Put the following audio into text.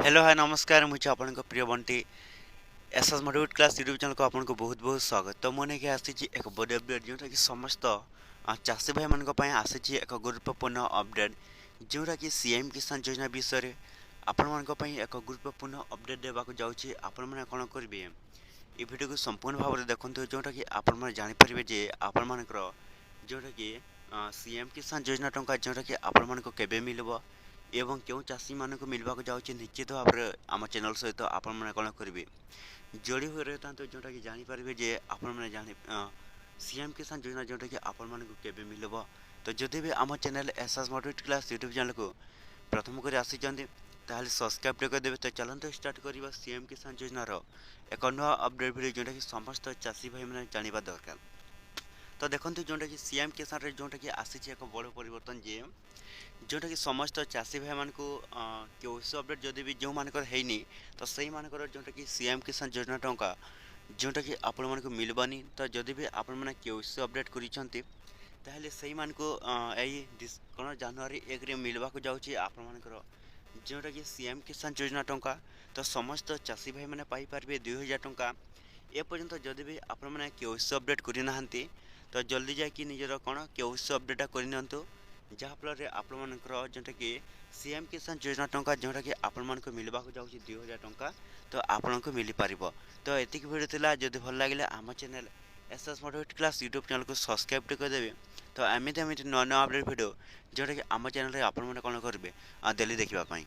Hello hi नमस्कार मुझे आपन प्रिय Bunty SS motivate class YouTube channel को आपन को बहुत बहुत स्वागत। तो मैंने के आसी एक बड़ अपडेट जोटा कि समस्त चाषी भाई मान आसी एक गुरुत्वपूर्ण अपडेट जोटा कि सीएम किसान योजना विषय आपण मान एक गुरुत्वपूर्ण अपडेट देवाक जाऊँगी। आपण मैंने कौन करेंगे ये वीडियो को संपूर्ण भाव में देखते जोटा कि आपण मैंने जानीपर जे आपण मानकर जोटा कि सीएम किसान योजना टंका जोटा कि आपण मान केबे मिलबो एवं क्यों चाषी मान मिलवा जाऊँगी निश्चित भाव में आम चैनल सहित आपण मैंने कौन करेंगे जोड़ी हुए रहता तो जोटा कि जानीपर जे आपण मैंने जानी सीएम किसान योजना जोटा कि आपण मान केबे मिलबो। तो जदि भी आम channel SS motivate class YouTube channel को प्रथम कर आसी ताहले सब्सक्राइब करदेवे। तो चलते स्टार्ट करवा सीएम किसान योजनार एक नुआ अपडेट वीडियो जोटा कि समस्त चाषी भाई मैंने जाना दरकार। तो देखो जोटा कि सीएम किसान जोटा कि आसी एक बड़ परिवर्तन जे जोटा कि समस्त चाषी भाई मान को केवसी अपडेट जदि भी जो मानकर हैनी तो सही मानकर जोटा कि सीएम किसान योजना टंका जोटा कि आपण मान को मिलबानी। तो जदि भी आपण मैंने केवसी अपडेट करिसेंती ताहले सही मान को कौन जनवरी 1 रे मिलवा को जाउची आपण मानकर जोटा कि सीएम किसान योजना टंका। तो समस्त चाषी भाई मैंने पाई पारबे 2000 टंका एपर्यंत जदि भी आपण मैंने केवसी अपडेट करना तो जल्दी जाकि निजर कौन केवसी अपडेट करनी जहाँफल आपण मानकर जोटा कि सीएम किसान योजना टंका जोटा कि आपण मान मिलवा जाऊँगी 2000 टंका तो आपण को मिल पार। तो ये वीडियो थिला जदि भल लगे आम channel SS motivate class YouTube channel को सब्सक्राइब करदेवे। तो एमती नुआ नुआ अपडेट वीडियो जोटा कि आम चैनल आपण मैंने कौन करेंगे डेली देखापी।